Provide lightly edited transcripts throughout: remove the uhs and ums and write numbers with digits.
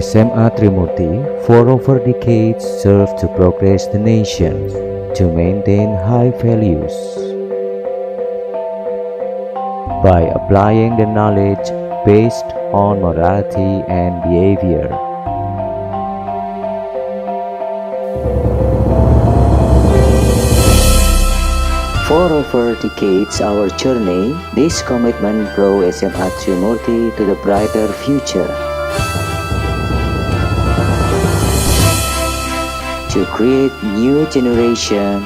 SMA Trimurti, for over decades, served to progress the nation, to maintain high values. By applying the knowledge based on morality and behavior. For over decades our journey, this commitment brought SMA Trimurti to the brighter future. To create new generation,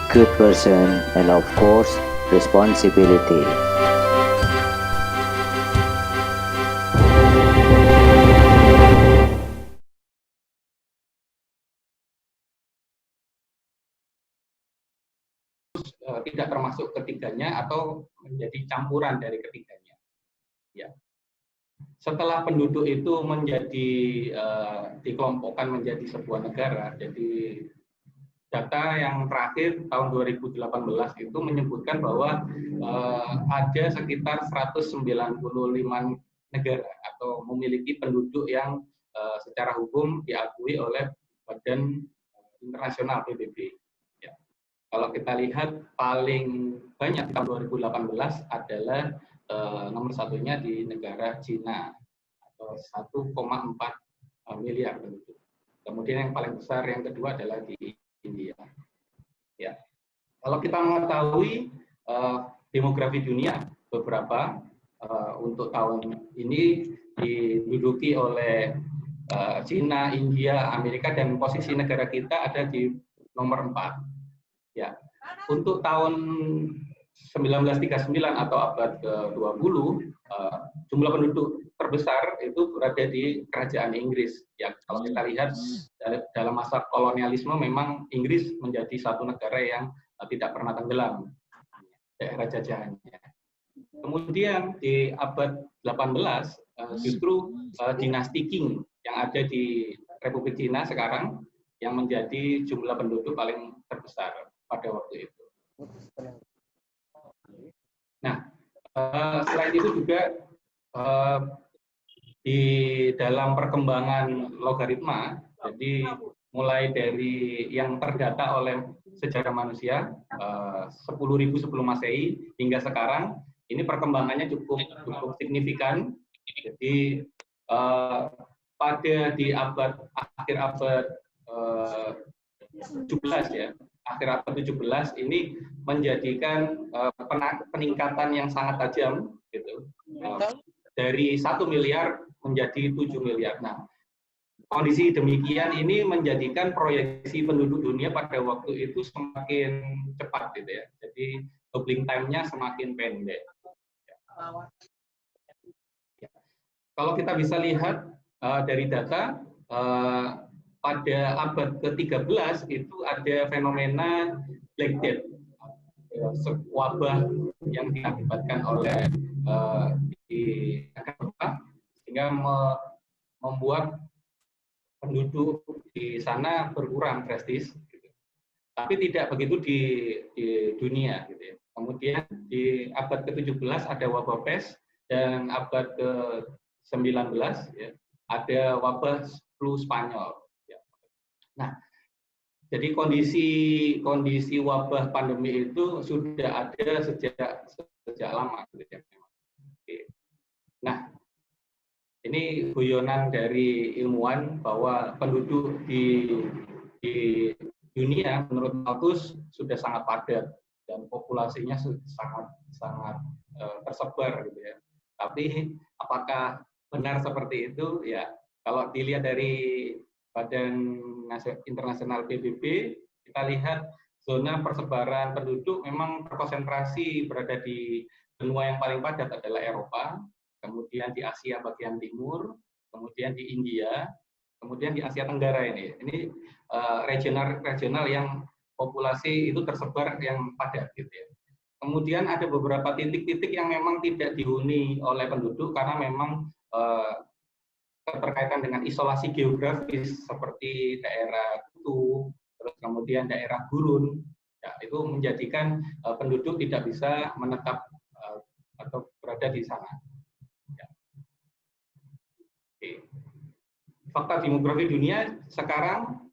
good person, and of course, responsibility. Tidak termasuk ketiganya atau menjadi campuran dari ketiganya. Ya. Setelah penduduk itu menjadi dikelompokkan menjadi sebuah negara, jadi data yang terakhir tahun 2018 itu menyebutkan bahwa ada sekitar 195 negara atau memiliki penduduk yang secara hukum diakui oleh Badan Internasional PBB. Kalau kita lihat paling banyak di tahun 2018 adalah nomor satunya di negara Cina atau 1,4 miliar penduduk. Kemudian yang paling besar yang kedua adalah di India. Ya. Kalau kita mengetahui demografi dunia beberapa untuk tahun ini diduduki oleh Cina, India, Amerika, dan posisi negara kita ada di nomor 4. Ya, untuk tahun 1939 atau abad ke-20, jumlah penduduk terbesar itu berada di Kerajaan Inggris. Ya, kalau kita lihat dalam masa kolonialisme memang Inggris menjadi satu negara yang tidak pernah tenggelam daerah jajahannya. Kemudian di abad 18 justru dinasti Qing yang ada di Republik Cina sekarang yang menjadi jumlah penduduk paling terbesar pada waktu itu. Nah, selain itu juga di dalam perkembangan logaritma, jadi mulai dari yang terdata oleh sejarah manusia 10.000 sebelum Masehi hingga sekarang, ini perkembangannya cukup signifikan. Jadi pada di akhir abad 17 ya. Akhir abad 17 ini menjadikan peningkatan yang sangat tajam gitu. Dari 1 miliar menjadi 7 miliar. Nah, kondisi demikian ini menjadikan proyeksi penduduk dunia pada waktu itu semakin cepat gitu ya. Jadi doubling time-nya semakin pendek. Ya. Kalau kita bisa lihat dari data pada abad ke-13 itu ada fenomena Black Death, wabah yang diakibatkan oleh di Eropa sehingga membuat penduduk di sana berkurang drastis. Gitu. Tapi tidak begitu di dunia. Gitu ya. Kemudian di abad ke-17 ada wabah pes dan abad ke-19 ya, ada wabah flu Spanyol. Nah, jadi kondisi wabah pandemi itu sudah ada sejak lama. Nah, ini guyonan dari ilmuwan bahwa penduduk di dunia menurut Malthus sudah sangat padat dan populasinya sangat tersebar gitu ya. Tapi apakah benar seperti itu? Ya, kalau dilihat dari Badan Internasional PBB, kita lihat zona persebaran penduduk memang terkonsentrasi berada di benua yang paling padat adalah Eropa, kemudian di Asia bagian timur, kemudian di India, kemudian di Asia Tenggara ini. Ini regional yang populasi itu tersebar yang padat gitu ya. Kemudian ada beberapa titik-titik yang memang tidak dihuni oleh penduduk karena memang keterkaitan dengan isolasi geografis seperti daerah kutub, terus kemudian daerah gurun, ya, itu menjadikan penduduk tidak bisa menetap atau berada di sana. Ya. Oke. fakta demografi dunia sekarang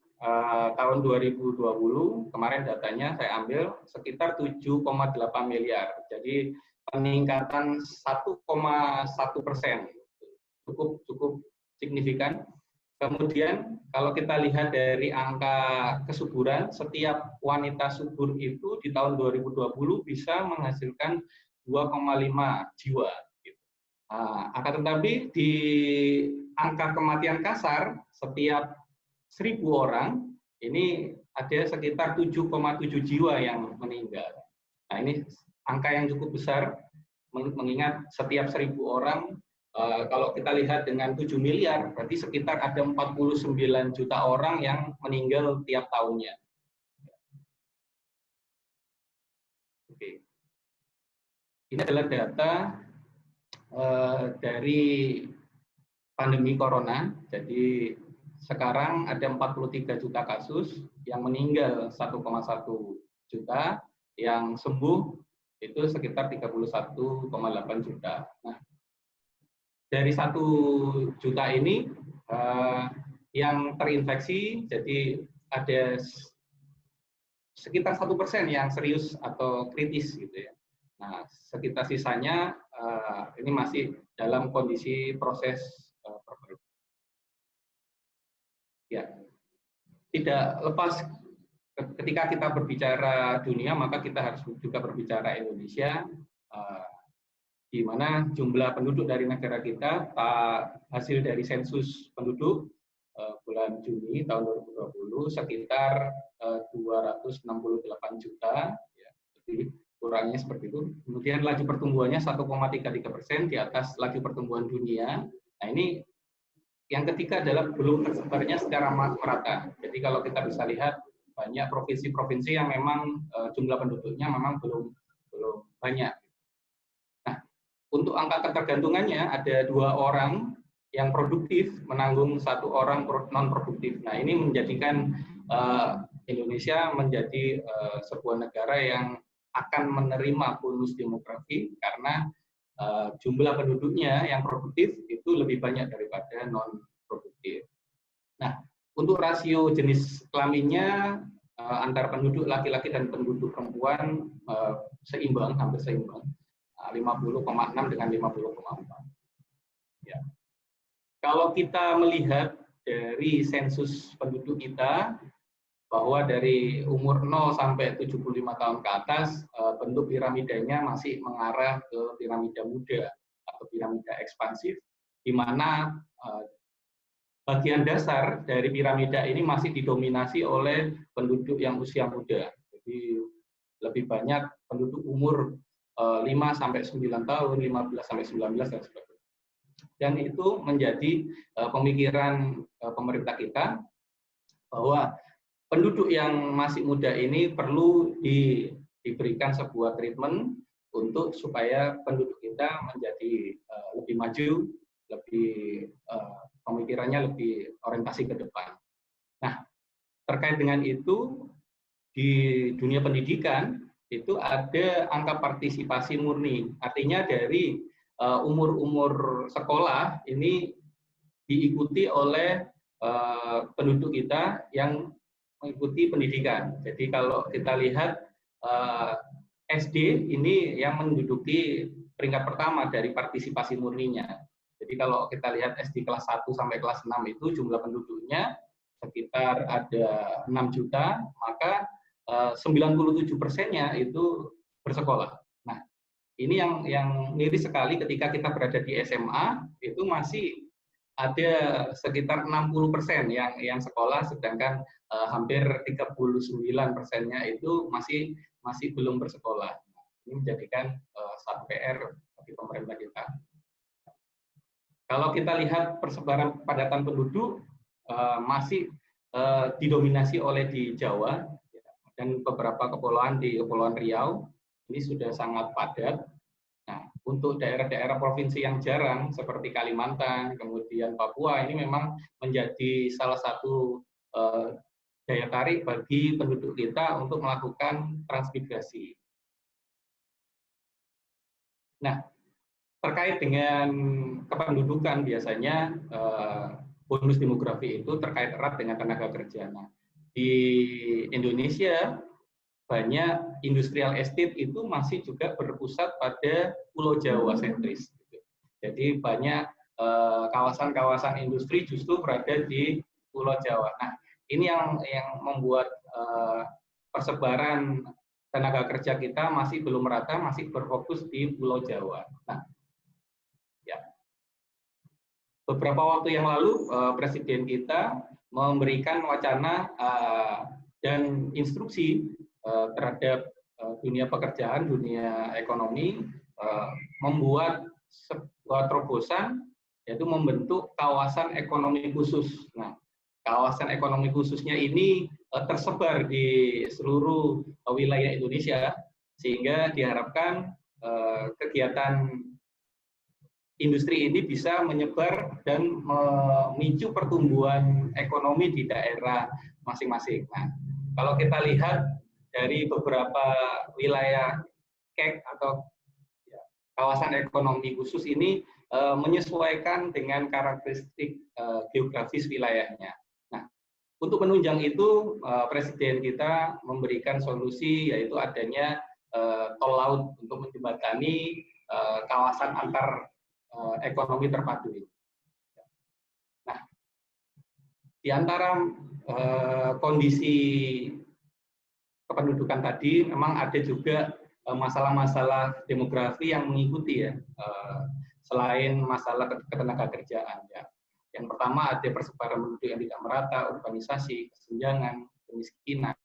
tahun 2020 kemarin datanya saya ambil sekitar 7,8 miliar. Jadi peningkatan 1,1%, cukup signifikan. Kemudian kalau kita lihat dari angka kesuburan, setiap wanita subur itu di tahun 2020 bisa menghasilkan 2,5 jiwa. Akan tetapi di angka kematian kasar setiap 1.000 orang ini ada sekitar 7,7 jiwa yang meninggal. Nah, ini angka yang cukup besar mengingat setiap 1.000 orang kalau kita lihat dengan 7 miliar berarti sekitar ada 49 juta orang yang meninggal tiap tahunnya. Oke. Ini adalah data dari pandemi corona. Jadi sekarang ada 43 juta kasus, yang meninggal 1,1 juta, yang sembuh itu sekitar 31,8 juta. Nah, dari 1 juta ini yang terinfeksi, jadi ada sekitar 1% yang serius atau kritis gitu ya. Nah, sekitar sisanya ini masih dalam kondisi proses perbaikan. Ya, tidak lepas ketika kita berbicara dunia, maka kita harus juga berbicara Indonesia, di mana jumlah penduduk dari negara kita, hasil dari sensus penduduk bulan Juni tahun 2020 sekitar 268 juta, ya, jadi kurangnya seperti itu. Kemudian laju pertumbuhannya 1,33% di atas laju pertumbuhan dunia. Nah, ini yang ketiga adalah belum tersebarnya secara merata. Jadi kalau kita bisa lihat banyak provinsi-provinsi yang memang jumlah penduduknya memang belum banyak. Nah, untuk angka ketergantungannya ada 2 orang yang produktif menanggung 1 orang non produktif. Nah, ini menjadikan Indonesia menjadi sebuah negara yang akan menerima bonus demografi karena jumlah penduduknya yang produktif itu lebih banyak daripada non produktif. Nah, untuk rasio jenis kelaminnya antara penduduk laki-laki dan penduduk perempuan seimbang, hampir seimbang, 50,6 dengan 50,4. Ya. Kalau kita melihat dari sensus penduduk kita, bahwa dari umur 0 sampai 75 tahun ke atas, bentuk piramidanya masih mengarah ke piramida muda atau piramida ekspansif, di mana bagian dasar dari piramida ini masih didominasi oleh penduduk yang usia muda. Jadi lebih banyak penduduk umur 5 sampai 9 tahun, 15 sampai 19 dan sebagainya. Dan itu menjadi pemikiran pemerintah kita bahwa penduduk yang masih muda ini perlu diberikan sebuah treatment untuk supaya penduduk kita menjadi lebih maju, lebih pemikirannya lebih orientasi ke depan. Nah, terkait dengan itu di dunia pendidikan itu ada angka partisipasi murni, artinya dari umur-umur sekolah ini diikuti oleh penduduk kita yang mengikuti pendidikan. Jadi kalau kita lihat SD ini yang menduduki peringkat pertama dari partisipasi murninya. Jadi kalau kita lihat SD kelas 1 sampai kelas 6 itu jumlah penduduknya sekitar ada 6 juta, maka 97%-nya itu bersekolah. Nah, ini yang miris sekali ketika kita berada di SMA, itu masih ada sekitar 60% yang sekolah, sedangkan hampir 39%-nya itu masih belum bersekolah. Ini menjadikan satu PR bagi pemerintah kita. Kalau kita lihat persebaran kepadatan penduduk masih didominasi oleh di Jawa dan beberapa kepulauan di Kepulauan Riau ini sudah sangat padat. Nah, untuk daerah-daerah provinsi yang jarang seperti Kalimantan, kemudian Papua, ini memang menjadi salah satu daya tarik bagi penduduk kita untuk melakukan transmigrasi. Nah, terkait dengan kependudukan biasanya bonus demografi itu terkait erat dengan tenaga kerja. Nah, di Indonesia banyak industrial estate itu masih juga berpusat pada Pulau Jawa sentris. Jadi banyak kawasan-kawasan industri justru berada di Pulau Jawa. Nah, ini yang membuat persebaran tenaga kerja kita masih belum merata, masih berfokus di Pulau Jawa. Nah, ya. Beberapa waktu yang lalu Presiden kita memberikan wacana dan instruksi terhadap dunia pekerjaan, dunia ekonomi, membuat sebuah terobosan yaitu membentuk kawasan ekonomi khusus. Nah, kawasan ekonomi khususnya ini tersebar di seluruh wilayah Indonesia sehingga diharapkan kegiatan industri ini bisa menyebar dan memicu pertumbuhan ekonomi di daerah masing-masing. Nah, kalau kita lihat dari beberapa wilayah KEK atau kawasan ekonomi khusus ini menyesuaikan dengan karakteristik geografis wilayahnya. Nah, untuk menunjang itu Presiden kita memberikan solusi yaitu adanya tol laut untuk menjembatani kawasan antar ekonomi terpadu ini. Nah, di antara kondisi kependudukan tadi memang ada juga masalah-masalah demografi yang mengikuti ya, selain masalah ketenaga kerjaan ya. Yang pertama ada persebaran penduduk yang tidak merata, urbanisasi, kesenjangan, kemiskinan,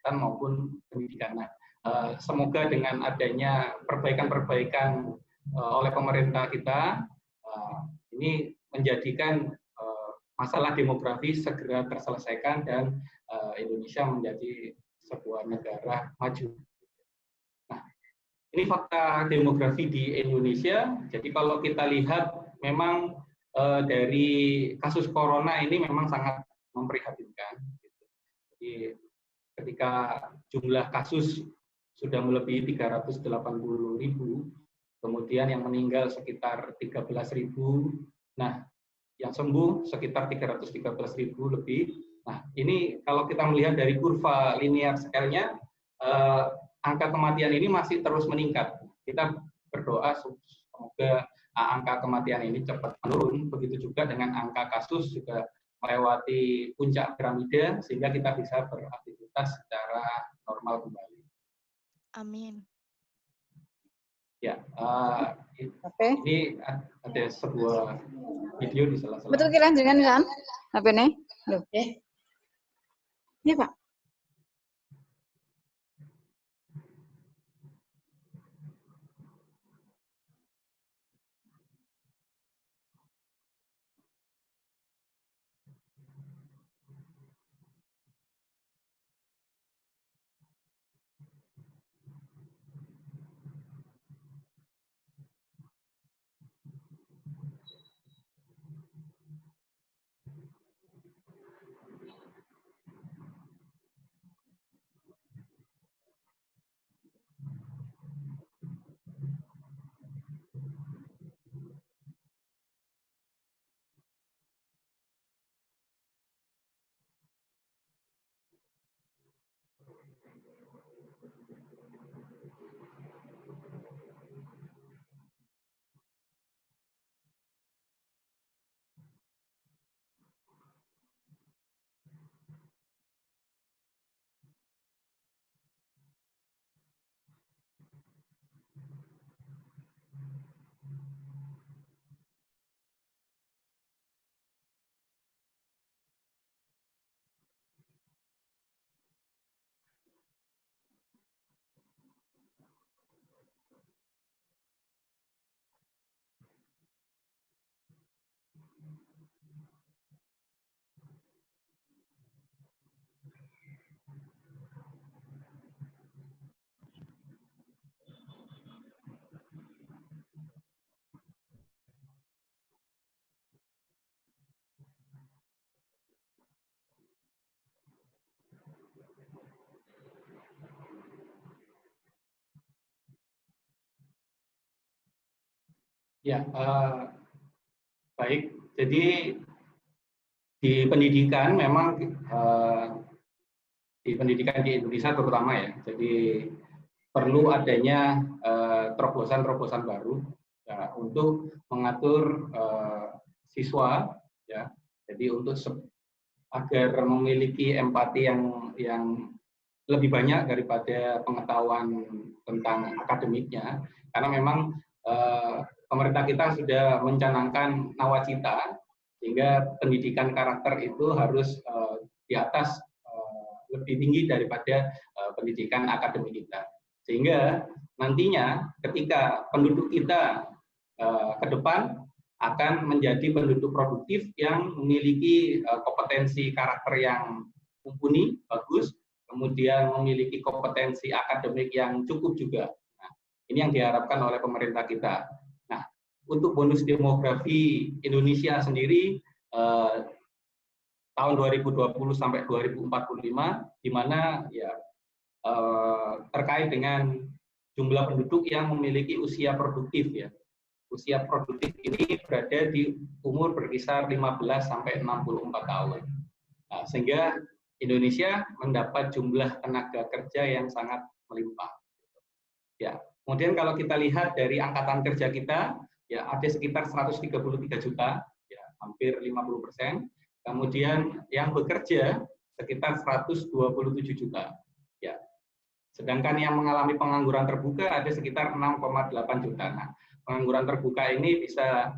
dan maupun pendidikan. Nah, semoga dengan adanya perbaikan-perbaikan oleh pemerintah kita ini menjadikan masalah demografi segera terselesaikan dan Indonesia menjadi sebuah negara maju. Nah, ini fakta demografi di Indonesia. Jadi kalau kita lihat memang dari kasus corona ini memang sangat memprihatinkan. Jadi ketika jumlah kasus sudah melebihi 380.000, kemudian yang meninggal sekitar 13.000, nah yang sembuh sekitar 313.000 lebih. Nah, ini kalau kita melihat dari kurva linear scale-nya, angka kematian ini masih terus meningkat. Kita berdoa semoga angka kematian ini cepat menurun, begitu juga dengan angka kasus juga melewati puncak piramida, sehingga kita bisa beraktivitas secara normal kembali. Amin. Ya, Oke. ini ada sebuah video di sela-sela. Betul kira dengan kan? Apa nih? Loh. Iya, Pak. Ya, baik. Jadi di pendidikan memang di pendidikan di Indonesia terutama ya, jadi perlu adanya terobosan-terobosan baru ya, untuk mengatur siswa ya, jadi untuk agar memiliki empati yang lebih banyak daripada pengetahuan tentang akademiknya, karena memang pemerintah kita sudah mencanangkan nawacita, sehingga pendidikan karakter itu harus di atas lebih tinggi daripada pendidikan akademik kita. Sehingga nantinya ketika penduduk kita ke depan akan menjadi penduduk produktif yang memiliki kompetensi karakter yang mumpuni, bagus, kemudian memiliki kompetensi akademik yang cukup juga. Nah, ini yang diharapkan oleh pemerintah kita. Nah, untuk bonus demografi Indonesia sendiri tahun 2020 sampai 2045, di mana ya terkait dengan jumlah penduduk yang memiliki usia produktif ya. Usia produktif ini berada di umur berkisar 15 sampai 64 tahun. Nah, sehingga Indonesia mendapat jumlah tenaga kerja yang sangat melimpah. Ya, kemudian kalau kita lihat dari angkatan kerja kita, ya ada sekitar 133 juta, ya hampir 50%. Kemudian yang bekerja sekitar 127 juta. Ya. Sedangkan yang mengalami pengangguran terbuka ada sekitar 6,8 juta. Nah, pengangguran terbuka ini bisa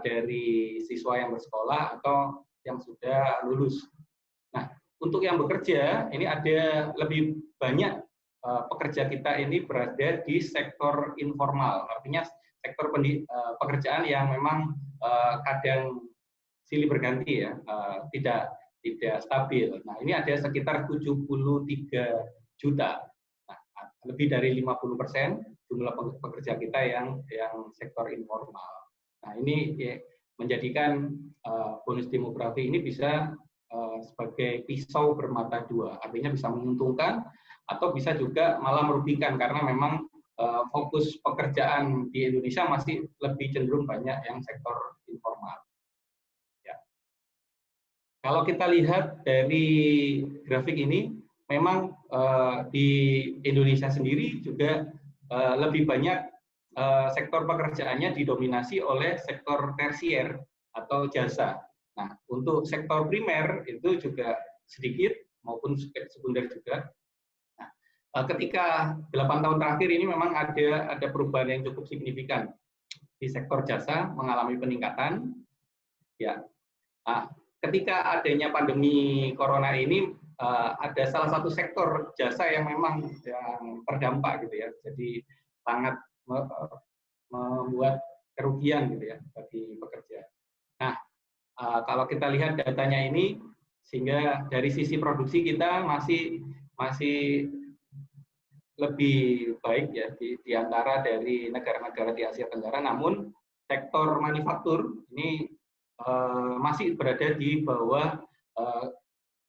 dari siswa yang bersekolah atau yang sudah lulus. Nah, untuk yang bekerja ini ada lebih banyak pekerja kita ini berada di sektor informal, artinya sektor pekerjaan yang memang kadang silih berganti ya, tidak stabil. Nah, ini ada sekitar 73 juta. Nah, lebih dari 50% jumlah pekerja kita yang sektor informal. Nah, ini ya, menjadikan bonus demografi ini bisa sebagai pisau bermata dua, artinya bisa menguntungkan atau bisa juga malah merugikan, karena memang fokus pekerjaan di Indonesia masih lebih cenderung banyak yang sektor informal. Ya. Kalau kita lihat dari grafik ini, memang di Indonesia sendiri juga lebih banyak sektor pekerjaannya didominasi oleh sektor tersier atau jasa. Nah, untuk sektor primer itu juga sedikit maupun sekunder juga. Nah, ketika 8 tahun terakhir ini memang ada perubahan yang cukup signifikan di sektor jasa mengalami peningkatan. Ya, nah, ketika adanya pandemi corona ini ada salah satu sektor jasa yang memang yang terdampak gitu ya, jadi sangat membuat kerugian gitu ya bagi pekerja. Nah, kalau kita lihat datanya ini, sehingga dari sisi produksi kita masih lebih baik ya di antara dari negara-negara di Asia Tenggara, namun sektor manufaktur ini masih berada di bawah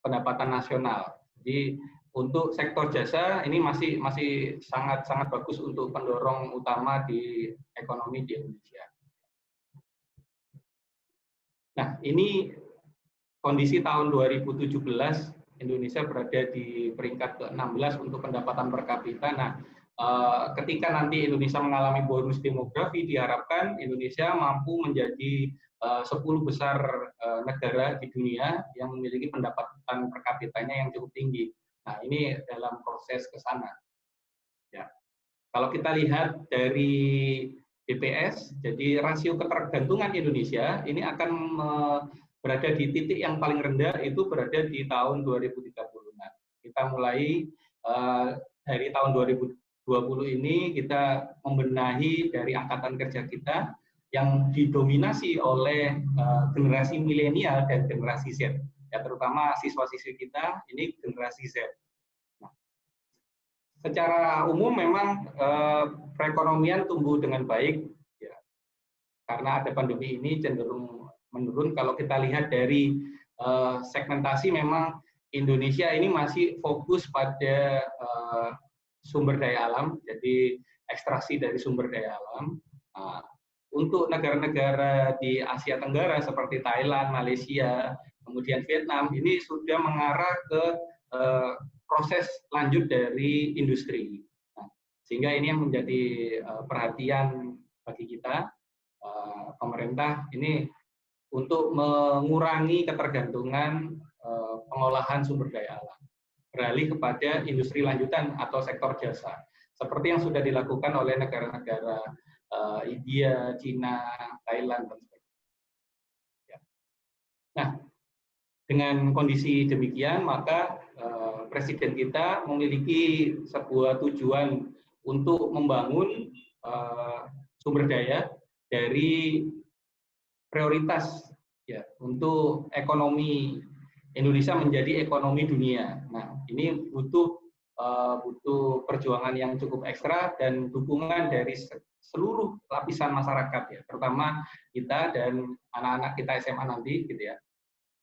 pendapatan nasional. Jadi untuk sektor jasa ini masih sangat bagus untuk pendorong utama di ekonomi di Indonesia. Nah, ini kondisi tahun 2017, Indonesia berada di peringkat ke-16 untuk pendapatan per kapita. Nah, ketika nanti Indonesia mengalami bonus demografi, diharapkan Indonesia mampu menjadi 10 besar negara di dunia yang memiliki pendapatan per kapitanya yang cukup tinggi. Nah, ini dalam proses ke sana. Ya. Kalau kita lihat dari BPS, jadi rasio ketergantungan Indonesia ini akan berada di titik yang paling rendah, itu berada di tahun 2030. Nah, kita mulai dari tahun 2020 ini kita membenahi dari angkatan kerja kita yang didominasi oleh generasi milenial dan generasi Z. Ya, terutama siswa-siswi kita ini generasi Z. Nah, secara umum memang perekonomian tumbuh dengan baik, ya, karena ada pandemi ini cenderung menurun. Kalau kita lihat dari segmentasi, memang Indonesia ini masih fokus pada sumber daya alam, jadi ekstraksi dari sumber daya alam. Untuk negara-negara di Asia Tenggara seperti Thailand, Malaysia, kemudian Vietnam, ini sudah mengarah ke proses lanjut dari industri. Nah, sehingga ini yang menjadi perhatian bagi kita, pemerintah ini untuk mengurangi ketergantungan pengolahan sumber daya alam, beralih kepada industri lanjutan atau sektor jasa, seperti yang sudah dilakukan oleh negara-negara India, Cina, Thailand, dan sebagainya. Nah, dengan kondisi demikian, maka Presiden kita memiliki sebuah tujuan untuk membangun sumber daya dari prioritas ya untuk ekonomi Indonesia menjadi ekonomi dunia. Nah, ini butuh perjuangan yang cukup ekstra dan dukungan dari seluruh lapisan masyarakat ya, terutama kita dan anak-anak kita SMA nanti gitu ya.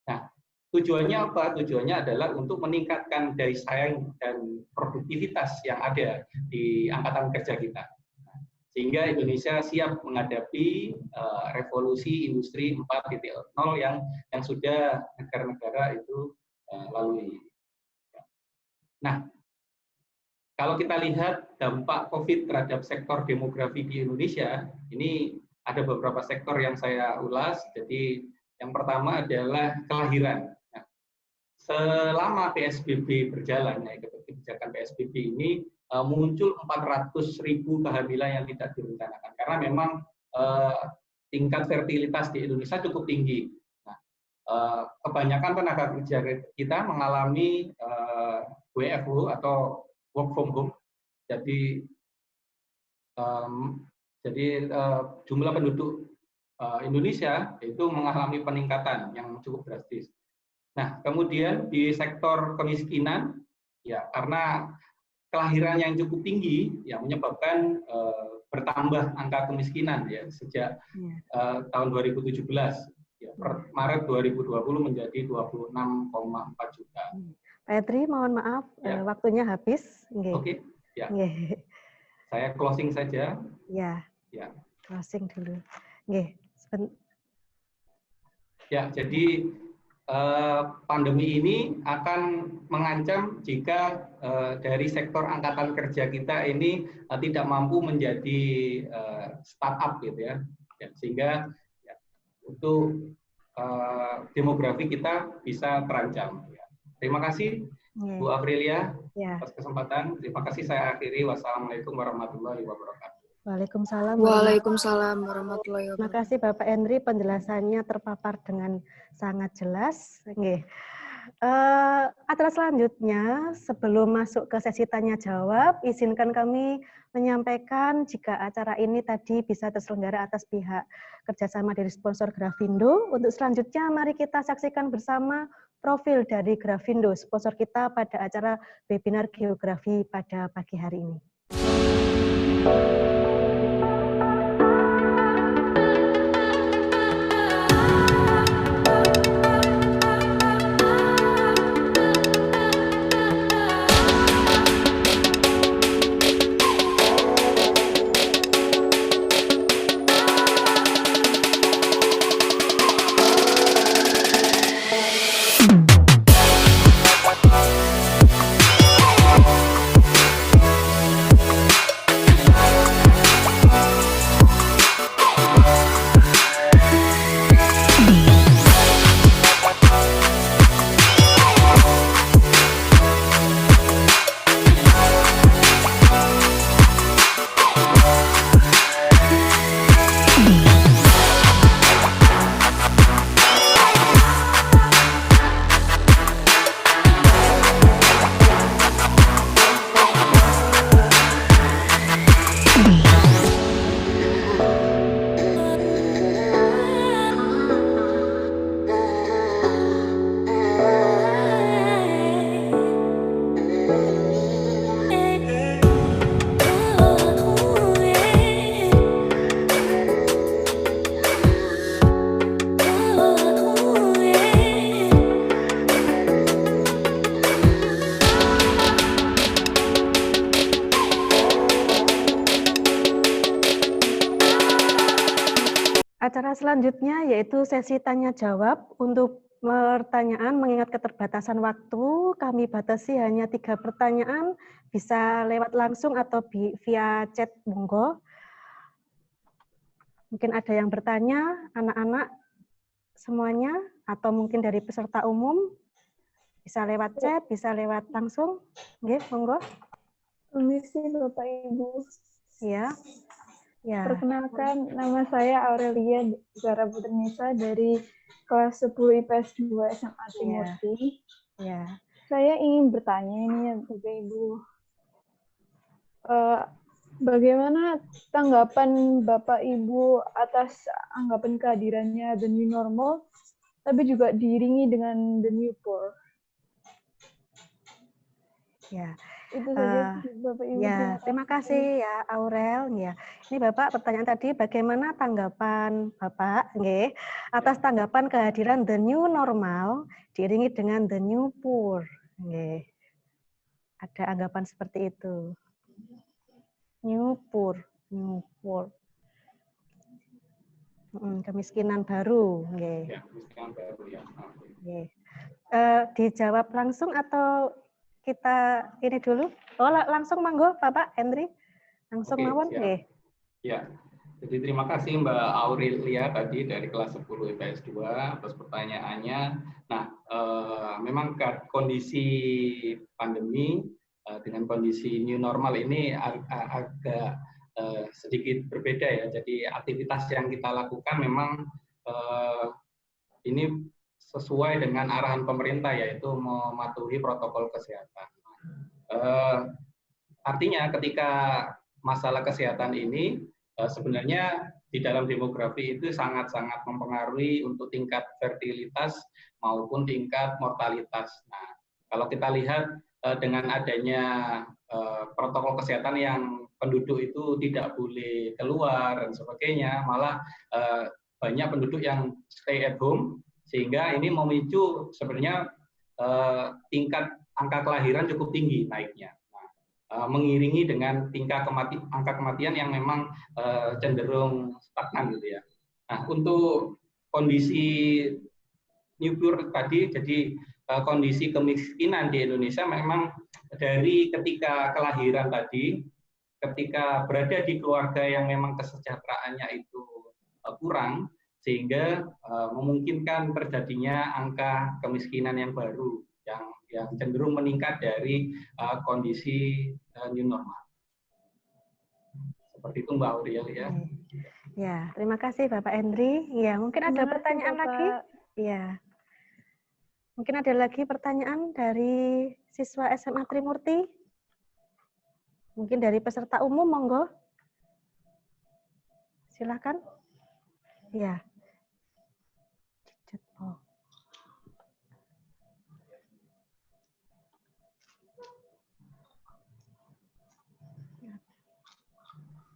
Nah, tujuannya apa? Tujuannya adalah untuk meningkatkan daya saing dan produktivitas yang ada di angkatan kerja kita, sehingga Indonesia siap menghadapi revolusi industri 4.0 yang sudah negara-negara itu lalui. Nah, kalau kita lihat dampak COVID terhadap sektor demografi di Indonesia, ini ada beberapa sektor yang saya ulas. Jadi yang pertama adalah kelahiran. Nah, selama PSBB berjalan, ya, kebijakan PSBB ini muncul 400.000 kehamilan yang tidak direncanakan karena memang tingkat fertilitas di Indonesia cukup tinggi. Nah, kebanyakan tenaga kerja kita mengalami WFO atau work from home. Jadi jumlah penduduk Indonesia itu mengalami peningkatan yang cukup drastis. Nah, kemudian di sektor kemiskinan, ya karena kelahiran yang cukup tinggi, ya menyebabkan bertambah angka kemiskinan ya sejak tahun 2017. Ya, per Maret 2020 menjadi 26,4 juta. Pak Edri, mohon maaf, ya. Waktunya habis. Oke, ya. Saya closing saja. Ya. Closing dulu. Ya, jadi pandemi ini akan mengancam jika dari sektor angkatan kerja kita ini tidak mampu menjadi startup gitu ya, sehingga ya, untuk demografi kita bisa terancam. Ya. Terima kasih Bu Aprilia atas kesempatan. Terima kasih, saya akhiri. Wassalamualaikum warahmatullahi wabarakatuh. Waalaikumsalam. Waalaikumsalam warahmatullahi wabarakatuh. Terima kasih Bapak Henry, penjelasannya terpapar dengan sangat jelas. Acara selanjutnya, sebelum masuk ke sesi tanya jawab, izinkan kami menyampaikan jika acara ini tadi bisa terselenggara atas pihak kerjasama dari sponsor Grafindo. Untuk selanjutnya, mari kita saksikan bersama profil dari Grafindo, sponsor kita pada acara webinar geografi pada pagi hari ini. Acara selanjutnya yaitu sesi tanya jawab. Untuk pertanyaan mengingat keterbatasan waktu, kami batasi hanya 3 pertanyaan, bisa lewat langsung atau via chat, monggo. Mungkin ada yang bertanya, anak-anak semuanya, atau mungkin dari peserta umum, bisa lewat chat, bisa lewat langsung. Oke, monggo. Permisi Bapak Ibu. Ya. Ya. Perkenalkan, nama saya Aurelia Zara Putrinisa dari kelas 10 IPS 2 SMA Trimurti. Ya. Saya ingin bertanya ini ya Bapak Ibu. Bagaimana tanggapan Bapak Ibu atas anggapan kehadirannya the new normal, tapi juga diiringi dengan the new poor? Ya. Itu saja Bapak Ibu. Ya, terima kasih ya Aurel. Ya, ini Bapak pertanyaan tadi bagaimana tanggapan Bapak, nggih, atas tanggapan kehadiran the new normal diiringi dengan the new poor, nggih. Ada anggapan seperti itu. New poor, new poor. Kemiskinan baru, nggih. Ya, kemiskinan baru ya. Nggih. Dijawab langsung atau kita ini dulu? Oh, langsung monggo Bapak Henry. Langsung mawon nggih. Ya. Jadi terima kasih Mbak Aurelia tadi dari kelas 10 IPS 2 atas pertanyaannya. Nah, memang kondisi pandemi dengan kondisi new normal ini agak sedikit berbeda ya. Jadi aktivitas yang kita lakukan memang ini sesuai dengan arahan pemerintah, yaitu mematuhi protokol kesehatan. Artinya ketika masalah kesehatan ini sebenarnya di dalam demografi itu sangat-sangat mempengaruhi untuk tingkat fertilitas maupun tingkat mortalitas. Nah, kalau kita lihat dengan adanya protokol kesehatan yang penduduk itu tidak boleh keluar dan sebagainya, malah banyak penduduk yang stay at home, sehingga ini memicu sebenarnya tingkat angka kelahiran cukup tinggi naiknya. Nah, mengiringi dengan angka kematian yang memang cenderung stagnan gitu ya. Nah, untuk kondisi new poor tadi, jadi kondisi kemiskinan di Indonesia memang dari ketika kelahiran tadi, ketika berada di keluarga yang memang kesejahteraannya itu kurang, sehingga memungkinkan terjadinya angka kemiskinan yang baru yang cenderung meningkat dari kondisi new normal. Seperti itu Mbak Aurel ya. Ya, terima kasih Bapak Henry. Ya, mungkin ada pertanyaan lagi? Ya. Mungkin ada lagi pertanyaan dari siswa SMA Trimurti? Mungkin dari peserta umum, monggo. Silakan. Ya.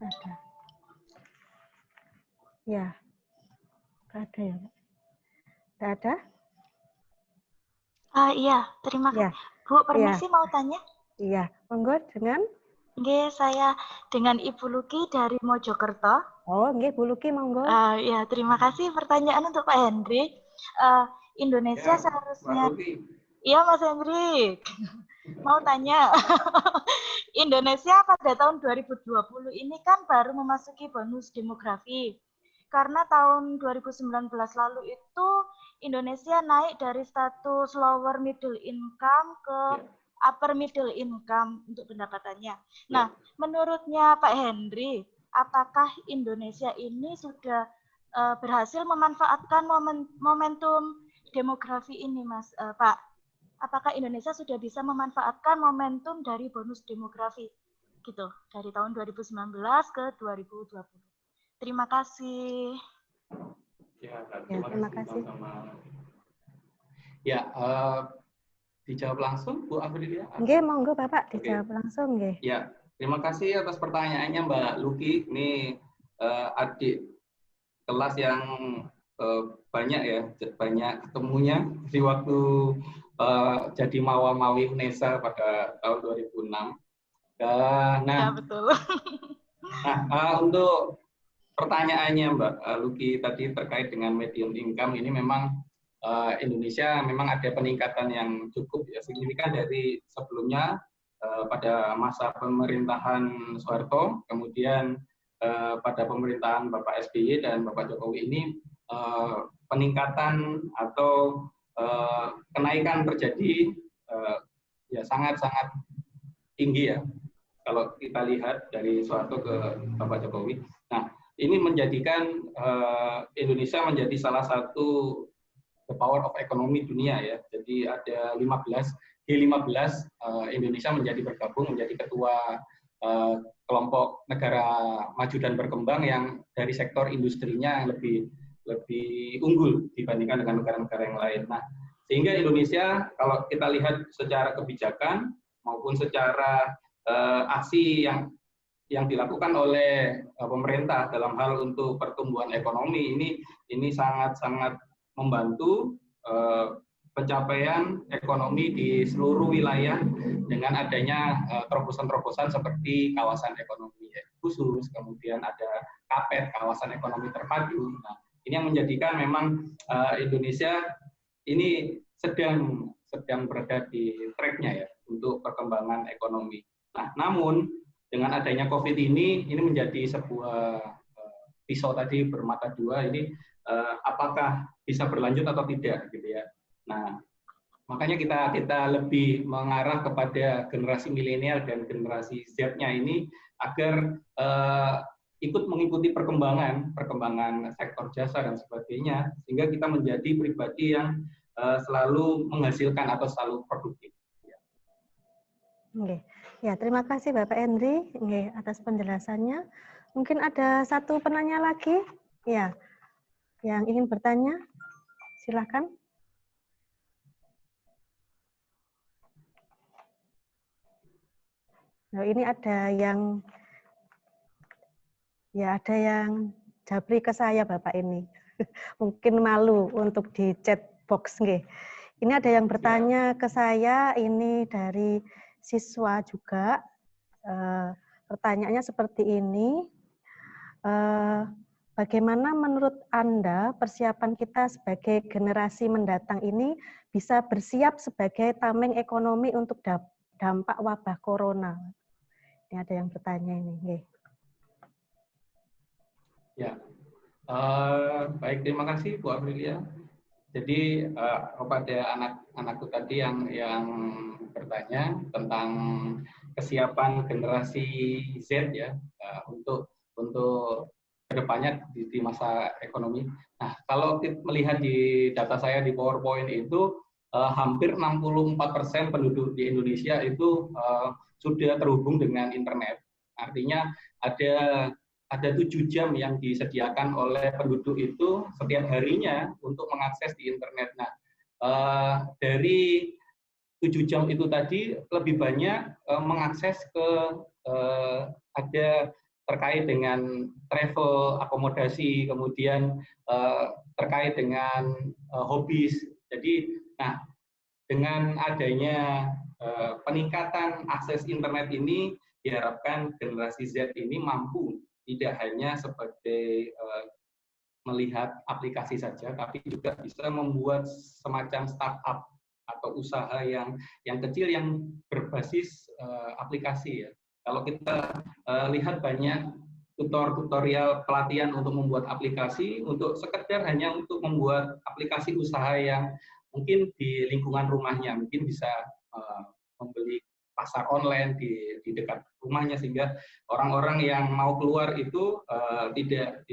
Ada. Ya. Ada ya, Pak? Tidak ada? Iya, terima kasih. Bu, permisi mau tanya? Iya, monggo dengan? Nggih, saya dengan Ibu Luki dari Mojokerto. Oh, nggih, Bu Luki, monggo. Ya, terima kasih. Pertanyaan untuk Pak Hendrik. Indonesia seharusnya... Iya, Mas Hendrik. Mau tanya. Indonesia pada tahun 2020 ini kan baru memasuki bonus demografi. Karena tahun 2019 lalu itu Indonesia naik dari status lower middle income ke upper middle income untuk pendapatannya. Nah, menurutnya Pak Henry, apakah Indonesia ini sudah berhasil memanfaatkan momentum demografi ini, Mas Pak? Apakah Indonesia sudah bisa memanfaatkan momentum dari bonus demografi gitu dari tahun 2019 ke 2020? Terima kasih. Ya, terima kasih. Ya, dijawab langsung Bu Afrilia. Nggih, monggo Bapak dijawab langsung nggih. Ya, terima kasih atas pertanyaannya Mbak Luki. Ini adik kelas yang banyak ya, banyak ketemunya di waktu jadi Mawa-Mawi UNESA pada tahun 2006. Nah, ya, betul. Nah, untuk pertanyaannya Mbak Luki tadi terkait dengan median income ini memang Indonesia memang ada peningkatan yang cukup ya, signifikan dari sebelumnya pada masa pemerintahan Soeharto, kemudian pada pemerintahan Bapak SBY dan Bapak Jokowi ini peningkatan atau kenaikan terjadi ya sangat-sangat tinggi ya kalau kita lihat dari Soeharto ke Bapak Jokowi. Nah, ini menjadikan Indonesia menjadi salah satu the power of economy dunia ya. Jadi ada G15 Indonesia menjadi bergabung menjadi ketua kelompok negara maju dan berkembang yang dari sektor industrinya lebih unggul dibandingkan dengan negara-negara yang lain. Nah, sehingga Indonesia kalau kita lihat secara kebijakan maupun secara aksi yang dilakukan oleh pemerintah dalam hal untuk pertumbuhan ekonomi ini sangat-sangat membantu pencapaian ekonomi di seluruh wilayah dengan adanya terobosan-terobosan seperti kawasan ekonomi khusus, kemudian ada KAPET, kawasan ekonomi terpadu. Nah, ini yang menjadikan memang Indonesia ini sedang berada di track-nya ya untuk perkembangan ekonomi. Nah, namun dengan adanya COVID ini menjadi sebuah pisau tadi bermata dua. Ini apakah bisa berlanjut atau tidak gitu ya. Nah, makanya kita lebih mengarah kepada generasi milenial dan generasi Z-nya ini agar ikut mengikuti perkembangan sektor jasa dan sebagainya, sehingga kita menjadi pribadi yang selalu menghasilkan atau selalu produktif. Oke. Ya, terima kasih Bapak Henry atas penjelasannya. Mungkin ada satu penanya lagi, ya, yang ingin bertanya, silakan. Nah, ini ada yang japri ke saya Bapak ini. Mungkin malu untuk di chat box nggih. Ini ada yang bertanya ke saya, ini dari siswa juga. Pertanyaannya seperti ini. Bagaimana menurut Anda persiapan kita sebagai generasi mendatang ini bisa bersiap sebagai tameng ekonomi untuk dampak wabah corona? Ini ada yang bertanya ini. Ya, baik, terima kasih Bu Aprilia. Jadi kepada anak-anakku tadi yang bertanya tentang kesiapan generasi Z ya untuk kedepannya di masa ekonomi. Nah, kalau kita melihat di data saya di PowerPoint itu hampir 64% penduduk di Indonesia itu sudah terhubung dengan internet. Artinya ada 7 jam yang disediakan oleh penduduk itu setiap harinya untuk mengakses di internet. Nah, dari 7 jam itu tadi lebih banyak mengakses ke ada terkait dengan travel, akomodasi, kemudian terkait dengan hobis. Jadi, nah dengan adanya peningkatan akses internet ini diharapkan generasi Z ini mampu tidak hanya sebagai melihat aplikasi saja, tapi juga bisa membuat semacam startup atau usaha yang kecil yang berbasis aplikasi ya. Kalau kita lihat banyak tutorial pelatihan untuk membuat aplikasi, untuk sekedar hanya untuk membuat aplikasi usaha yang mungkin di lingkungan rumahnya, mungkin bisa membeli pasar online di dekat rumahnya, sehingga orang-orang yang mau keluar itu tidak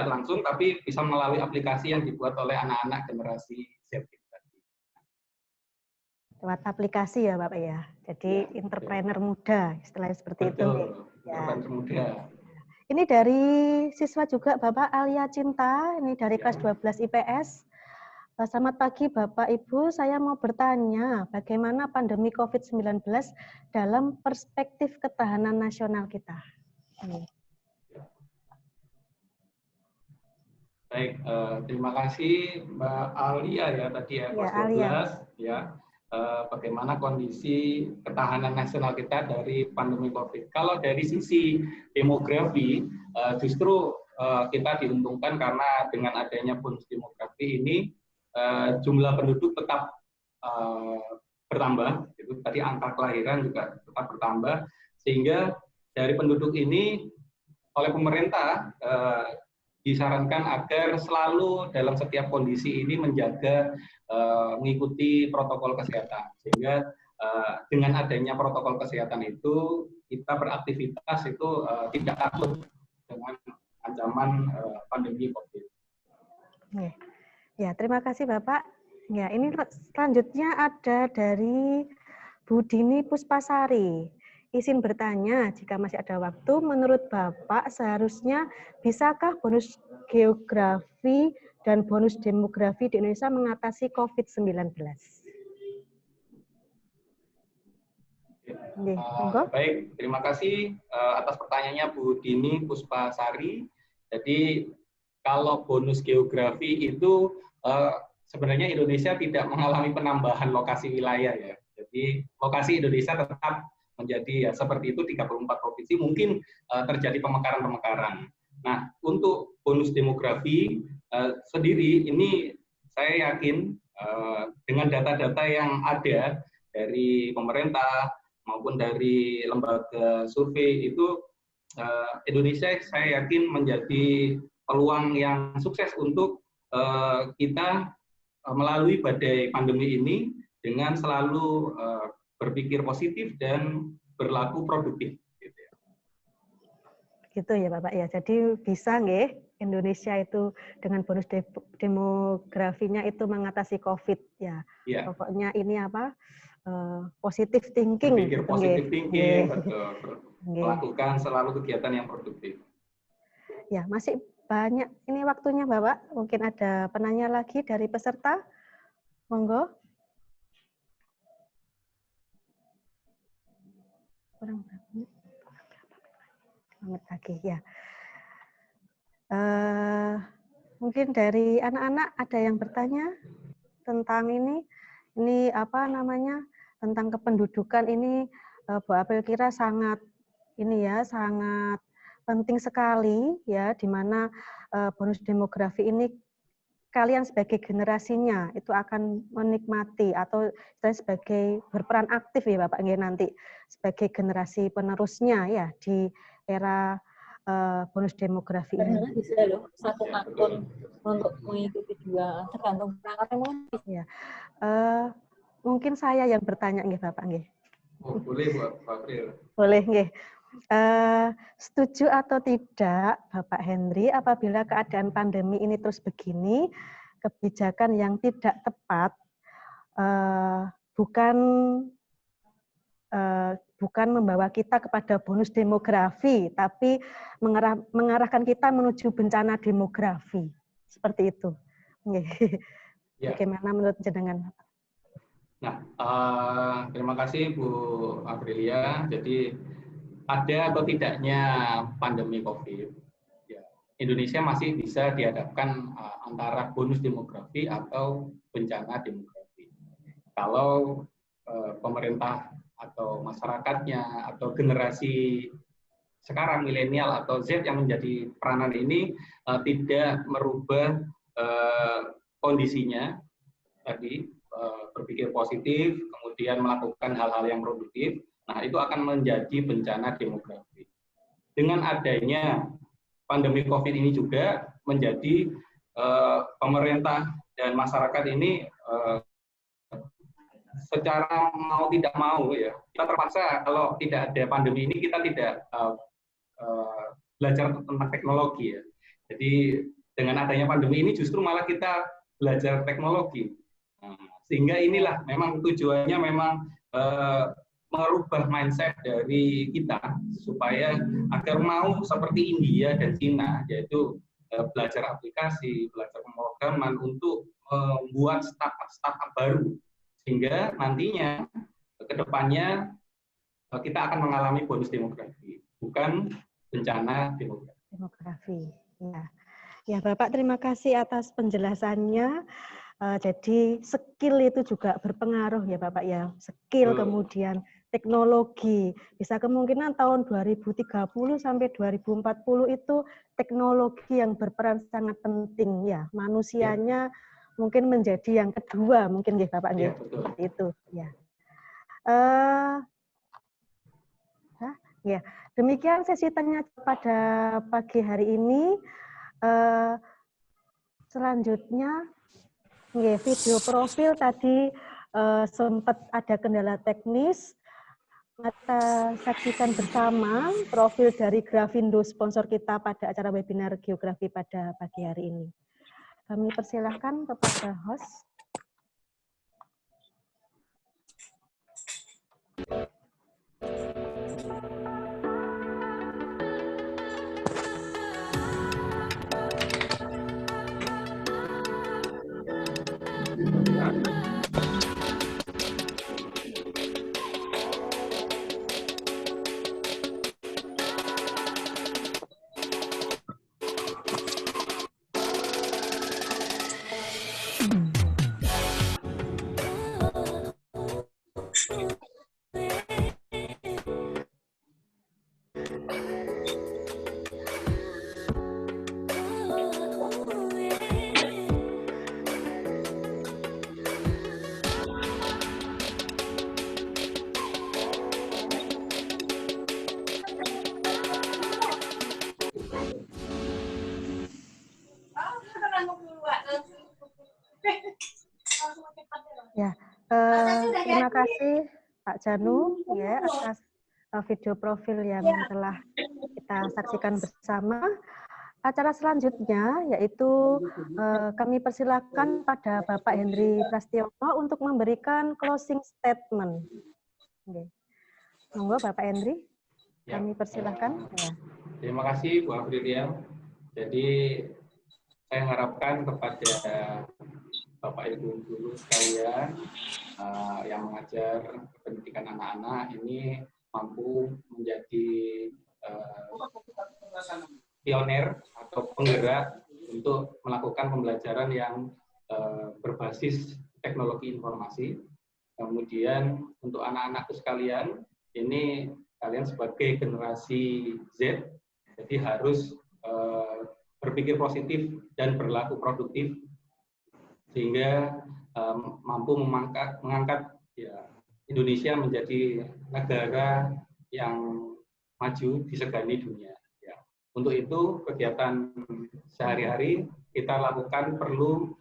langsung, tapi bisa melalui aplikasi yang dibuat oleh anak-anak generasi Z. Lewat aplikasi ya Bapak ya. Jadi ya, entrepreneur muda, istilahnya seperti itu. Entrepreneur muda. Ini dari siswa juga Bapak Alia Cinta, ini dari kelas 12 IPS. Selamat pagi Bapak Ibu, saya mau bertanya bagaimana pandemi COVID-19 dalam perspektif ketahanan nasional kita. Baik, terima kasih Mbak Alia ya tadi ya, kelas 12 ya. Bagaimana kondisi ketahanan nasional kita dari pandemi COVID. Kalau dari sisi demografi, justru kita diuntungkan karena dengan adanya bonus demografi ini jumlah penduduk tetap bertambah. Itu tadi angka kelahiran juga tetap bertambah, sehingga dari penduduk ini oleh pemerintah disarankan agar selalu dalam setiap kondisi ini menjaga mengikuti protokol kesehatan, sehingga dengan adanya protokol kesehatan itu kita beraktivitas itu tidak takut dengan ancaman pandemi COVID. Ya, terima kasih Bapak. Ya, ini selanjutnya ada dari Bu Dini Puspasari. Izin bertanya, jika masih ada waktu, menurut Bapak seharusnya bisakah bonus geografi dan bonus demografi di Indonesia mengatasi COVID-19? Baik, terima kasih atas pertanyaannya Bu Dini Puspasari. Jadi kalau bonus geografi itu sebenarnya Indonesia tidak mengalami penambahan lokasi wilayah ya. Jadi lokasi Indonesia tetap menjadi ya seperti itu 34 provinsi, mungkin terjadi pemekaran-pemekaran. Nah, untuk bonus demografi sendiri ini saya yakin dengan data-data yang ada dari pemerintah maupun dari lembaga survei itu Indonesia saya yakin menjadi peluang yang sukses untuk kita melalui badai pandemi ini dengan selalu berpikir positif dan berlaku produktif. Gitu ya Bapak ya. Jadi bisa nggih Indonesia itu dengan bonus demografinya itu mengatasi COVID ya. Ya. Pokoknya ini apa? Positive thinking. Berpikir positive thinking, betul. Melakukan selalu kegiatan yang produktif. Ya, masih banyak ini waktunya Bapak. Mungkin ada penanya lagi dari peserta. Monggo. Kurang berapa menit lagi ya. Mungkin dari anak-anak ada yang bertanya tentang ini apa namanya, tentang kependudukan ini. Bu Apel kira sangat sangat penting sekali ya, di mana bonus demografi ini kalian sebagai generasinya itu akan menikmati atau sebagai berperan aktif ya Bapak nanti sebagai generasi penerusnya ya di era bonus demografi ini. Bisa loh satu akun untuk mengikuti dua, tergantung perangkatnya ya. Mungkin saya yang bertanya nggih Bapak nggih. Oh, boleh Bu April. Boleh nggih. Setuju atau tidak Bapak Henry apabila keadaan pandemi ini terus begini, kebijakan yang tidak tepat bukan membawa kita kepada bonus demografi, tapi mengarahkan kita menuju bencana demografi. Seperti itu. Ya. Bagaimana menurut jenengan? Nah, terima kasih Bu Aprilia. Jadi ada atau tidaknya pandemi COVID, ya, Indonesia masih bisa dihadapkan antara bonus demografi atau bencana demografi. Kalau pemerintah atau masyarakatnya atau generasi sekarang milenial atau Z yang menjadi peranan ini tidak merubah kondisinya tadi, berpikir positif, kemudian melakukan hal-hal yang produktif, nah itu akan menjadi bencana demografi. Dengan adanya pandemi COVID ini juga menjadi pemerintah dan masyarakat ini secara mau tidak mau ya, kita terpaksa kalau tidak ada pandemi ini kita tidak belajar tentang teknologi ya. Jadi dengan adanya pandemi ini justru malah kita belajar teknologi. Nah, sehingga inilah memang tujuannya memang merubah mindset dari kita supaya agar mau seperti India dan Cina, yaitu belajar aplikasi, belajar pemrograman untuk membuat startup baru, sehingga nantinya ke depannya kita akan mengalami bonus demografi, bukan bencana demografi. Ya Bapak, terima kasih atas penjelasannya. Jadi skill itu juga berpengaruh ya Bapak ya, skill kemudian teknologi. Bisa kemungkinan tahun 2030 sampai 2040 itu teknologi yang berperan sangat penting ya. Manusianya mungkin menjadi yang kedua, mungkin ya Bapak Ya, seperti itu ya. Ya, demikian sesi tanya pada pagi hari ini. Selanjutnya, video profil tadi sempat ada kendala teknis. Kita saksikan bersama profil dari Grafindo sponsor kita pada acara webinar geografi pada pagi hari ini. Kami persilahkan kepada host. Ya, terima kasih Pak Janu ya atas video profil yang telah kita saksikan bersama. Acara selanjutnya yaitu kami persilakan pada Bapak Henry Prastiono untuk memberikan closing statement. Oke. Monggo Bapak Henry, kami persilakan. Ya. Terima kasih Bu Aprilia. Jadi saya harapkan kepada Bapak Ibu guru sekalian yang mengajar pendidikan anak-anak ini mampu menjadi pioner atau penggerak untuk melakukan pembelajaran yang berbasis teknologi informasi. Kemudian untuk anak-anakku sekalian, ini kalian sebagai generasi Z, jadi harus berpikir positif dan berlaku produktif sehingga mampu mengangkat ya, Indonesia menjadi negara yang maju disegani dunia. Ya. Untuk itu kegiatan sehari-hari kita lakukan perlu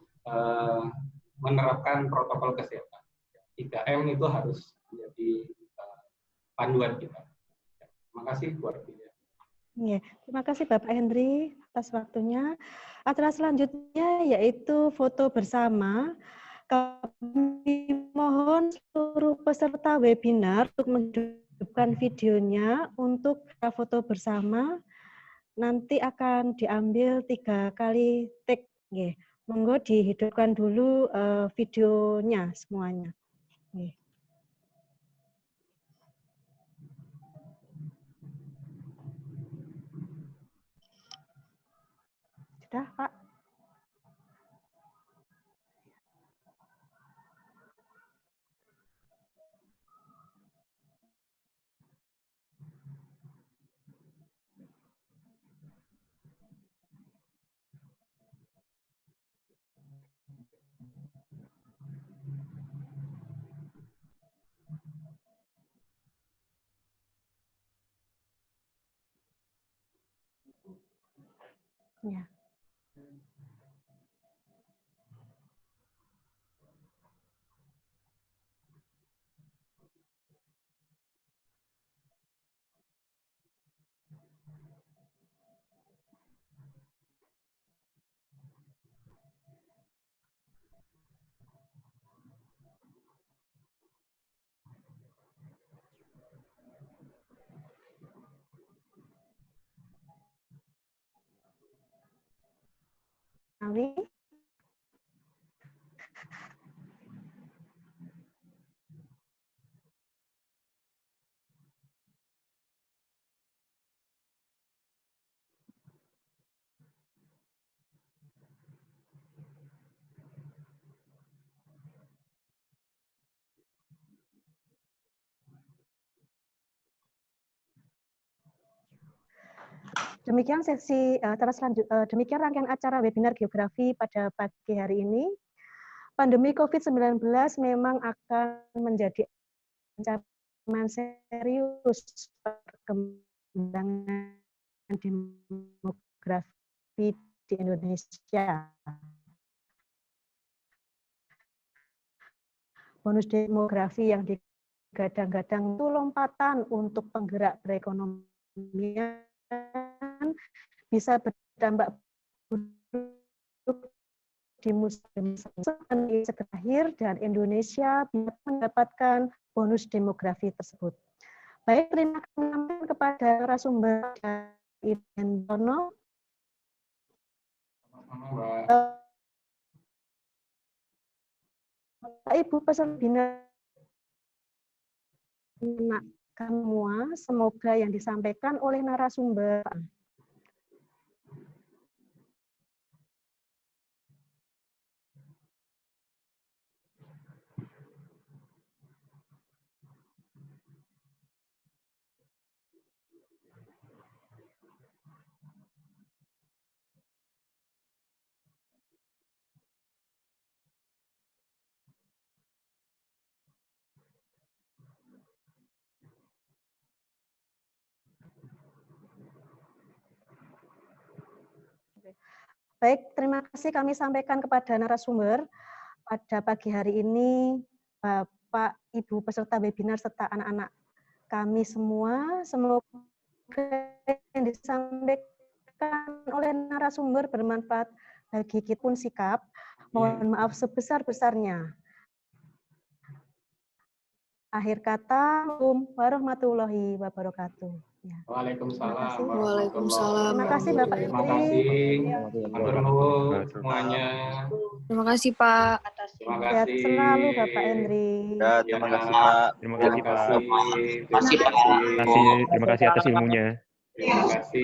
menerapkan protokol kesehatan. 3M itu harus menjadi panduan kita. Ya. Terima kasih buat Ya, terima kasih Bapak Henry atas waktunya. Acara selanjutnya yaitu foto bersama. Kami mohon seluruh peserta webinar untuk menghidupkan videonya untuk foto bersama. Nanti akan diambil 3 kali take. Monggo dihidupkan dulu videonya semuanya. Sudah, Pak? Ya. Awi? Demikian demikian rangkaian acara webinar geografi pada pagi hari ini. Pandemi COVID-19 memang akan menjadi ancaman serius perkembangan demografi di Indonesia. Bonus demografi yang digadang-gadang itu lompatan untuk penggerak perekonomian bisa berdampak buruk di musim terakhir dan Indonesia bisa mendapatkan bonus demografi tersebut. Baik, terima kasih kepada narasumber Ibu Tono. Ibu peserta webinar semua, semoga yang disampaikan oleh narasumber Baik, terima kasih kami sampaikan kepada narasumber pada pagi hari ini, Bapak, Ibu peserta webinar serta anak-anak kami semua. Semoga yang disampaikan oleh narasumber bermanfaat bagi kita pun sikap. Mohon maaf sebesar-besarnya. Akhir kata, Assalamualaikum warahmatullahi wabarakatuh. Ya. Waalaikumsalam. Waalaikumsalam. Terima kasih Bapak Terima Menteri. kasih. Matur nuwun semuanya. Terima kasih Pak. Terima Sehat kasih. selalu Bapak Henry. Ya, terima kasih Pak. Terima kasih Pak. Terima kasih atas ilmunya. Terima kasih.